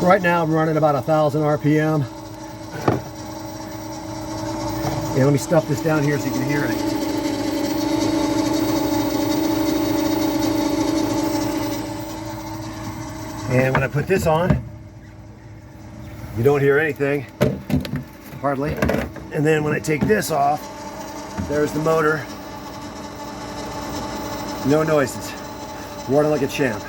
Right now I'm running about 1,000 RPM. And let me stuff this down here so you can hear it. And when I put this on, you don't hear anything, hardly. And then when I take this off, there's the motor. No noises. Running like a champ.